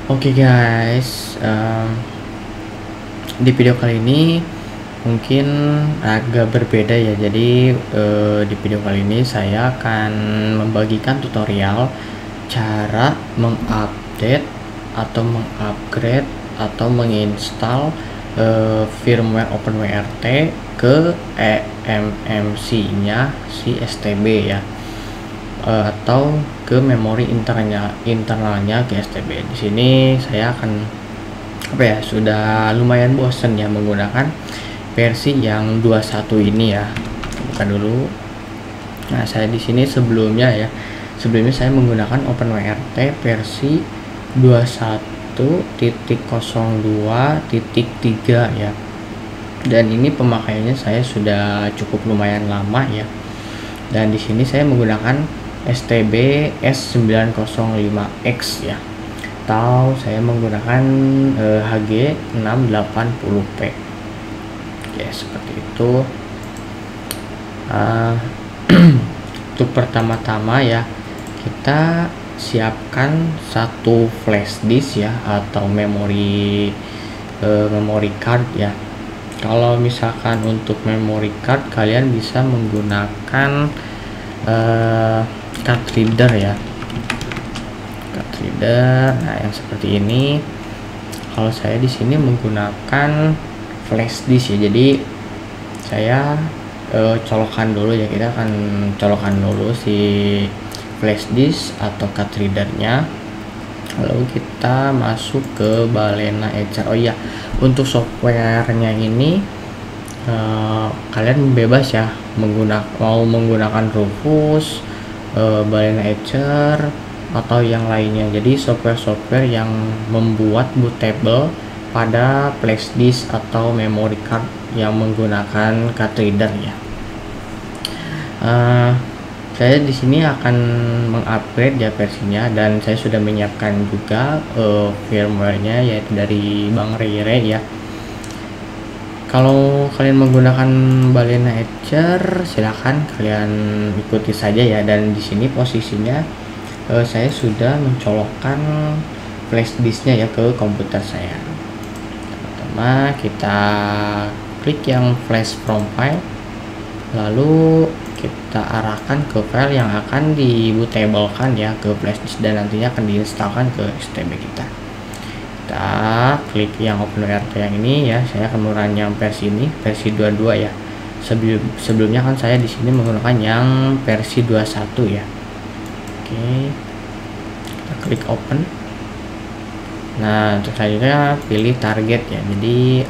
Oke guys, di video kali ini mungkin agak berbeda ya. Jadi di video kali ini saya akan membagikan tutorial cara mengupdate atau mengupgrade atau menginstal firmware OpenWRT ke eMMC-nya si STB ya, atau ke memori internalnya ke STB. Di sini saya akan sudah lumayan bosen ya menggunakan versi yang 21 ini ya. Buka dulu. Nah, saya di sini sebelumnya saya menggunakan OpenWRT versi 21.02.3 ya. Dan ini pemakaiannya saya sudah cukup lumayan lama ya. Dan di sini saya menggunakan STB S905X ya, atau saya menggunakan HG680P. Oke, seperti itu. Untuk pertama-tama ya, kita siapkan satu flash disk ya, atau memory card ya. Kalau misalkan untuk memory card, kalian bisa menggunakan card reader ya, card reader. Nah, yang seperti ini. Kalau saya di sini menggunakan flash disk ya, jadi saya colokan dulu ya. Kita akan colokan dulu si flash disk atau card readernya, lalu kita masuk ke Balena Etcher. Oh iya, untuk softwarenya ini kalian bebas ya, mau menggunakan Rufus, Balena Etcher, atau yang lainnya. Jadi software yang membuat bootable pada flash disk atau memory card yang menggunakan card reader ya. Saya di sini akan mengupgrade ya versinya, dan saya sudah menyiapkan juga firmware-nya, yaitu dari Bang Rere ya. Kalau kalian menggunakan Balena Etcher, silahkan kalian ikuti saja ya. Dan di sini posisinya saya sudah mencolokkan flash disknya ya ke komputer saya. Pertama kita klik yang flash from file, lalu kita arahkan ke file yang akan dibootable-kan ya ke flash disk, dan nantinya akan diinstalkan ke STB kita. Kita klik yang OpenWRT yang ini ya. Saya akan menggunakan yang versi ini, versi 22 ya. Sebelumnya kan saya di sini menggunakan yang versi 21 ya. Oke, kita klik open. Nah, untuk selanjutnya pilih target ya. Jadi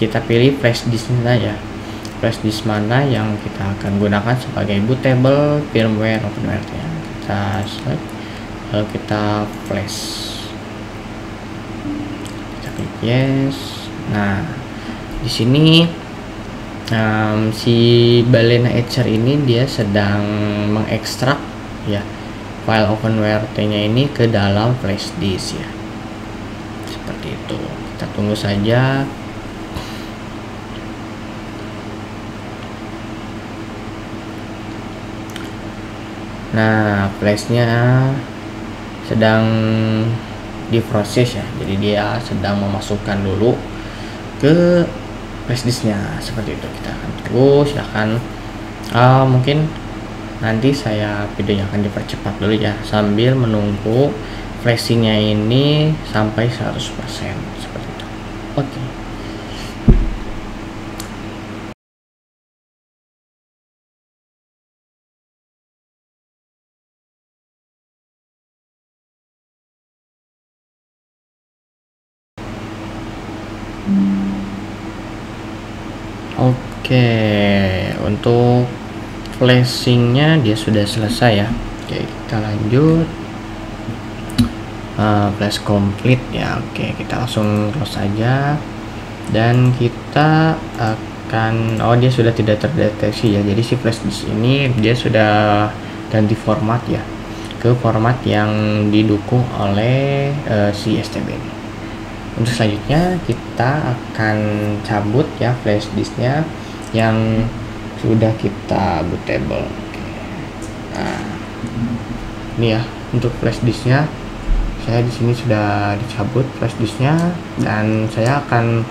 kita pilih flash disknya ya, flash disk mana yang kita akan gunakan sebagai bootable firmware OpenWRT ya. Kita select, lalu kita flash, kita klik yes. Nah, di sini si Balena Etcher ini dia sedang mengekstrak ya file OpenWRT-nya ini ke dalam flash disk ya. Seperti itu. Kita tunggu saja. Nah, flashnya sedang diproses ya, jadi dia sedang memasukkan dulu ke flash disknya. Seperti itu. Kita akan tunggu. Silahkan mungkin nanti videonya akan dipercepat dulu ya, sambil menunggu flashingnya ini sampai 100% seperti itu. Oke. Oke, untuk flashingnya dia sudah selesai ya. Oke, kita lanjut. Flash complete ya. Oke, kita langsung close saja, dan kita akan dia sudah tidak terdeteksi ya. Jadi si flash disk ini dia sudah ganti format ya, ke format yang didukung oleh si STB ini. Untuk selanjutnya kita akan cabut ya flash disknya yang sudah kita bootable. Oke. Nah, ini ya untuk flash disknya saya di sini sudah dicabut flash disknya, dan saya akan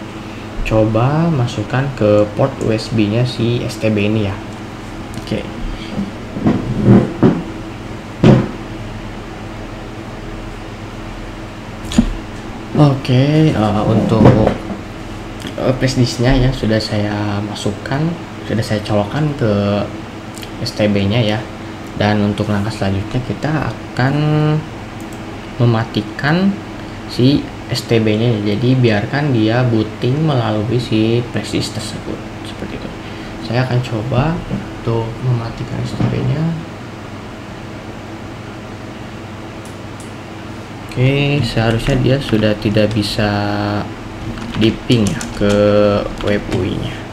coba masukkan ke port USB-nya si STB ini ya. Oke. Oke, untuk flash disknya ya sudah saya masukkan, sudah saya colokkan ke STB-nya ya. Dan untuk langkah selanjutnya kita akan mematikan si STB-nya, jadi biarkan dia booting melalui si flash disk tersebut seperti itu. Saya akan coba untuk mematikan STB-nya. Oke, seharusnya dia sudah tidak bisa di ping ya ke web UI-nya.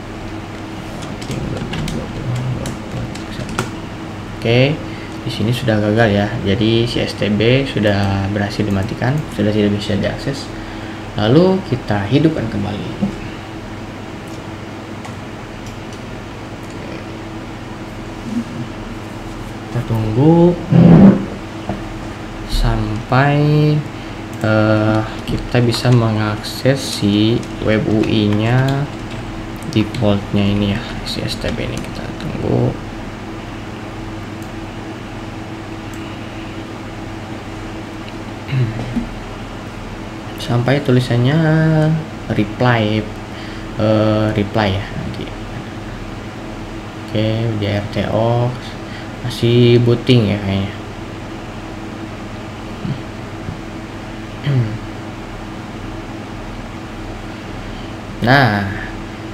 Oke, di sini sudah gagal ya. Jadi si STB sudah berhasil dimatikan, sudah tidak bisa diakses. Lalu kita hidupkan kembali. Kita tunggu sampai kita bisa mengakses si web UI-nya defaultnya ini ya, si STB ini. Kita tunggu. Sampai tulisannya reply ya nanti. Oke, di RTO masih booting ya kayaknya. Nah,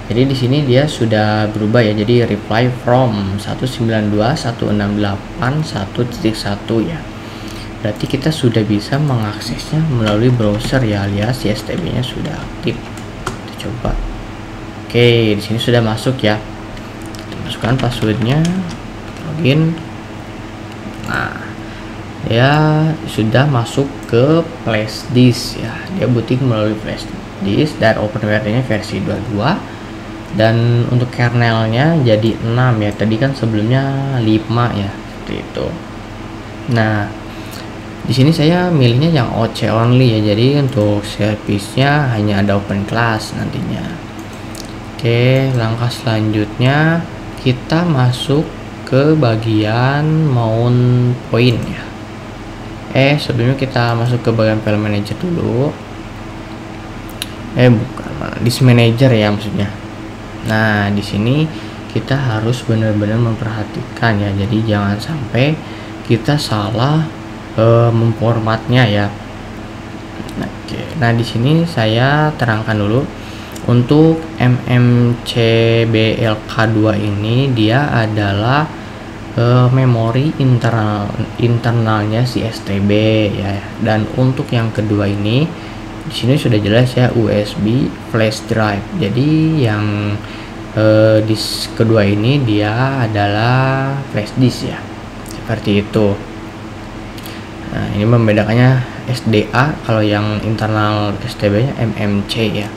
jadi di sini dia sudah berubah ya, jadi reply from 192.168.1.1 ya. Berarti kita sudah bisa mengaksesnya melalui browser ya, alias si STB-nya sudah aktif. Kita coba. Oke, di sini sudah masuk ya. Kita masukkan passwordnya, login. Nah, ya sudah masuk ke flash disk ya. Dia booting melalui flash disk dan openWrt-nya versi 22. Dan untuk kernelnya jadi 6 ya. Tadi kan sebelumnya 5 ya, seperti itu. Nah, di sini saya milihnya yang OC only ya, jadi untuk service-nya hanya ada open class nantinya. Oke, langkah selanjutnya kita masuk ke bagian mount point ya. Sebelumnya kita masuk ke bagian file manager dulu. Bukan, disk manager ya maksudnya. Nah, di sini kita harus benar-benar memperhatikan ya, jadi jangan sampai kita salah memformatnya ya. Nah, di sini saya terangkan dulu untuk MMCBLK2 ini dia adalah memori internalnya si STB ya. Dan untuk yang kedua ini di sini sudah jelas ya, USB flash drive. Jadi yang disk kedua ini dia adalah flash disk ya, seperti itu. Nah, ini membedakannya SDA, kalau yang internal STB nya MMC ya.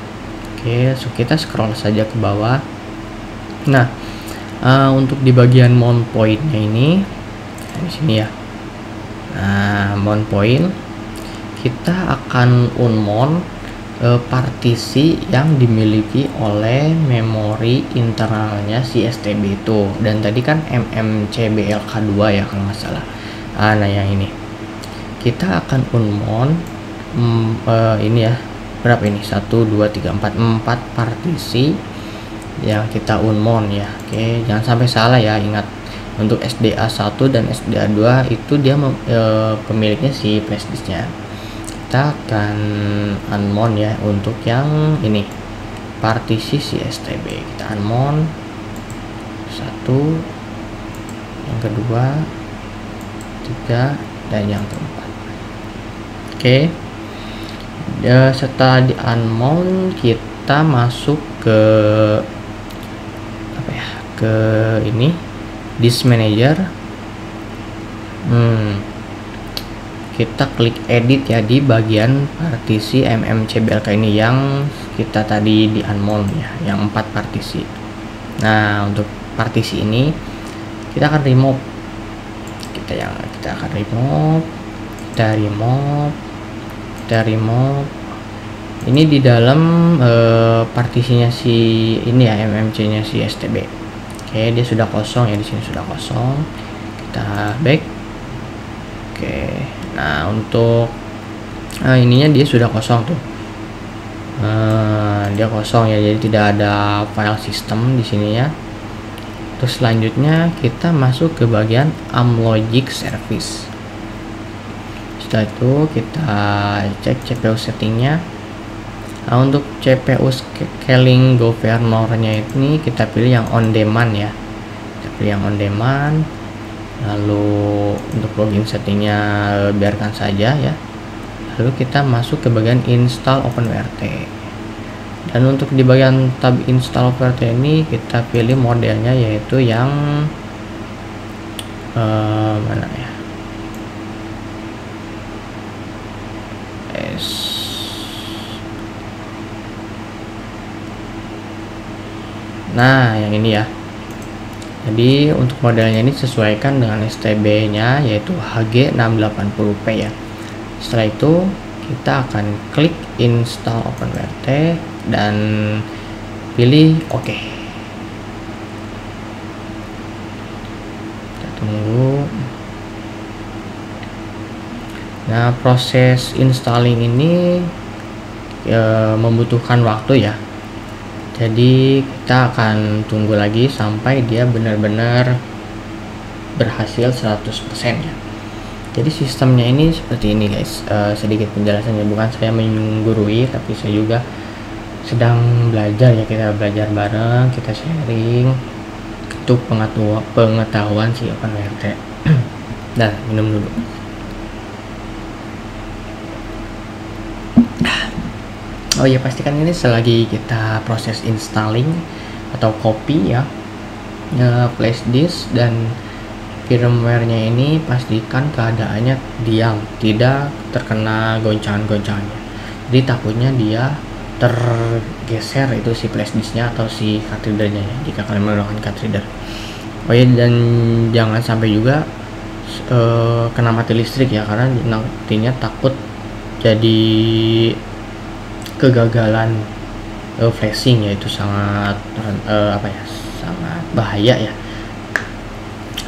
Oke, so kita scroll saja ke bawah. Nah, untuk di bagian mount point-nya ini di sini ya. Nah, mount point kita akan unmount partisi yang dimiliki oleh memori internalnya si STB itu. Dan tadi kan MMCBLK2 ya kalau nggak salah. Nah, yang ini kita akan unmount ini ya, berapa ini, 1 2 3 4 partisi yang kita unmount ya. Oke, jangan sampai salah ya, ingat untuk SDA1 dan SDA2 itu dia pemiliknya si flash disknya. Kita akan unmount ya untuk yang ini, partisi si STB. Kita unmount 1, yang kedua, 3, dan yang keempat. Oke, setelah di unmount kita masuk ke apa ya, ke ini disk manager. Kita klik edit ya di bagian partisi MMCBLK ini yang kita tadi di unmount ya, yang 4 partisi. Nah, untuk partisi ini kita akan remove, kita akan remove kita remove. Ini di dalam partisinya si ini ya, MMC nya si STB. Oke, dia sudah kosong ya, di sini sudah kosong. Kita back. Oke, nah untuk ininya dia sudah kosong tuh. Dia kosong ya, jadi tidak ada file system di sini ya. Terus selanjutnya kita masuk ke bagian Amlogic Service. Setelah itu kita cek CPU settingnya. Nah, untuk CPU scaling governornya ini kita pilih yang on demand ya. Kita pilih yang on demand. Lalu untuk login settingnya biarkan saja ya. Lalu kita masuk ke bagian install OpenWrt. Dan untuk di bagian tab install OpenWrt ini kita pilih modelnya yaitu yang mana ya? Nah, yang ini ya. Jadi untuk modelnya ini sesuaikan dengan STB nya yaitu HG680P ya. Setelah itu kita akan klik install OpenWrt dan pilih OK. Kita tunggu. Nah, proses installing ini membutuhkan waktu ya. Jadi kita akan tunggu lagi sampai dia benar-benar berhasil 100% ya. Jadi sistemnya ini seperti ini guys. Sedikit penjelasannya, bukan saya menggurui tapi saya juga sedang belajar ya, kita belajar bareng, kita sharing untuk pengetahuan si OpenWrt. Nah, minum dulu. Oh ya, pastikan ini selagi kita proses installing atau copy ya flash disk dan firmware-nya ini, pastikan keadaannya diam, tidak terkena goncangan-goncangannya. Jadi takutnya dia tergeser itu si flash disknya atau si card reader-nya ya, jika kalian menggunakan card reader. Oh ya, dan jangan sampai juga kena mati listrik ya, karena nantinya takut jadi kegagalan flashing ya, itu sangat sangat bahaya ya.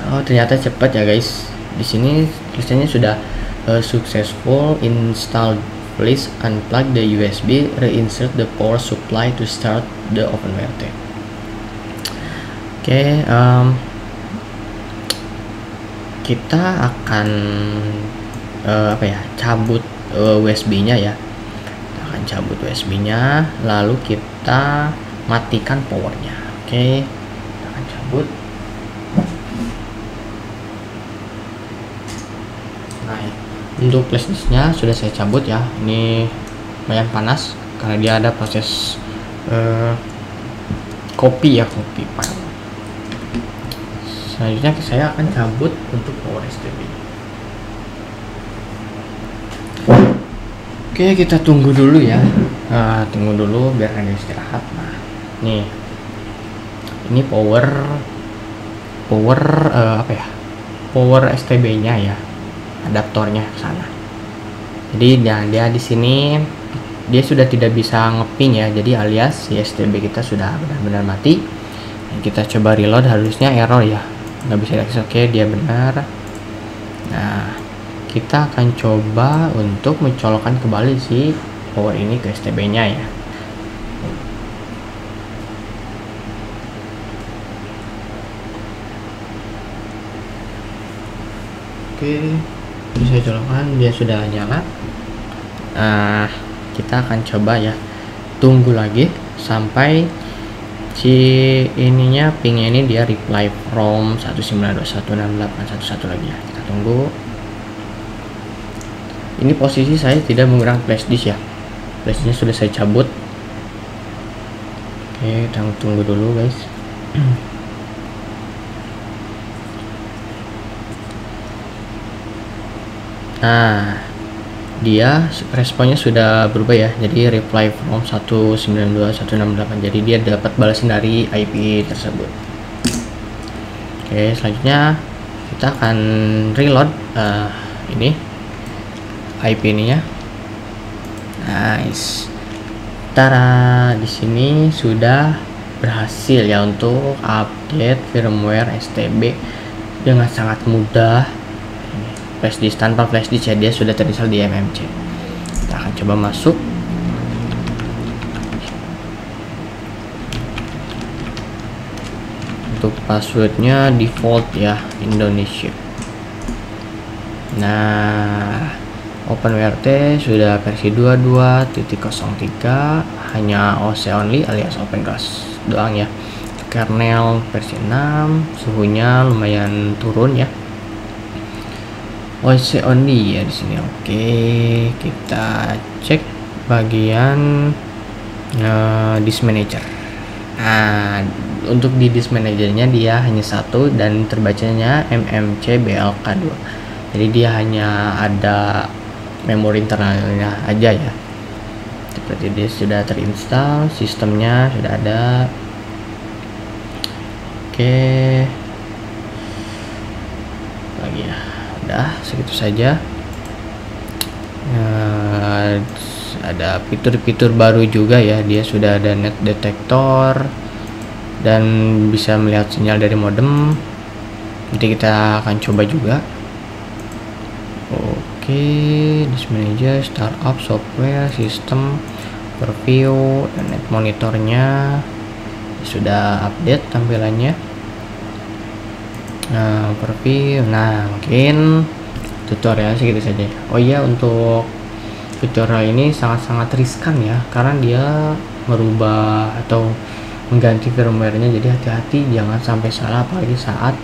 Oh, ternyata cepat ya guys. Di sini tulisannya sudah successful installed. Please unplug the USB, reinsert the power supply to start the OpenWrt. Oke, kita akan cabut USB-nya ya. Cabut USB-nya, lalu kita matikan powernya. Oke, kita akan cabut. Nah, untuk flash disk-nya sudah saya cabut ya. Ini lumayan panas karena dia ada proses copy file. Selanjutnya saya akan cabut untuk power STB. Oke, kita tunggu dulu ya. Tunggu dulu biar ada istirahat. Nah, nih, ini power STB-nya ya, adaptornya ke sana. Jadi dia di sini dia sudah tidak bisa ngeping ya. Jadi alias si STB kita sudah benar-benar mati. Dan kita coba reload, harusnya error ya, nggak bisa diakses. Oke, dia benar. Nah, kita akan coba untuk mencolokkan kembali si power ini ke STB-nya ya. Oke, ini saya colokkan, dia sudah nyala. Kita akan coba ya, tunggu lagi sampai si ininya pingnya ini dia reply from 192.168.1.1 lagi ya. Kita tunggu. Ini posisi saya tidak menggunakan flash disk ya, flash disknya sudah saya cabut. Oke, kita tunggu dulu guys. Nah, dia responnya sudah berubah ya, jadi reply from 192.168, jadi dia dapat balasan dari IP tersebut. Oke, selanjutnya kita akan reload ini IP ininya. Nice. Tara, di sini sudah berhasil ya untuk update firmware STB dengan sangat mudah. Flash disk tanpa flash disk ya, dia sudah terinstall di MMC. Kita akan coba masuk. Untuk passwordnya default ya, Indonesia. Nah, OpenWRT sudah versi 22.03, hanya OC only alias open class doang ya. Kernel versi 6, suhunya lumayan turun ya. OC only ya di sini. Oke, kita cek bagian disk manager. Nah, untuk di disk manajernya dia hanya satu dan terbacanya MMC BLK2. Jadi dia hanya ada memori internalnya aja ya. Seperti dia sudah terinstall, sistemnya sudah ada. Oke, lagi ya, udah segitu saja. Ada fitur-fitur baru juga ya, dia sudah ada net detector dan bisa melihat sinyal dari modem. Nanti kita akan coba juga. Oke, disk manager, startup, software, sistem, preview, dan net monitornya sudah update tampilannya. Nah, preview. Nah, mungkin tutorial segitu saja. Oh iya, untuk tutorial ini sangat-sangat riskan ya, karena dia merubah atau mengganti firmware-nya. Jadi hati-hati, jangan sampai salah, apalagi saat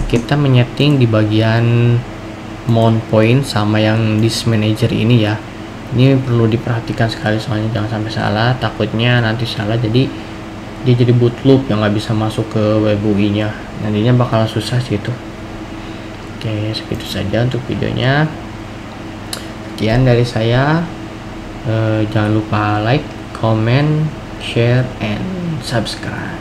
kita menyeting di bagian mount point sama yang disk manager ini ya. Ini perlu diperhatikan sekali, soalnya jangan sampai salah, takutnya nanti salah jadi dia jadi boot loop yang nggak bisa masuk ke WebUI nya, nantinya bakal susah sih itu. Oke, segitu saja untuk videonya. Sekian dari saya. Jangan lupa like, comment, share, and subscribe.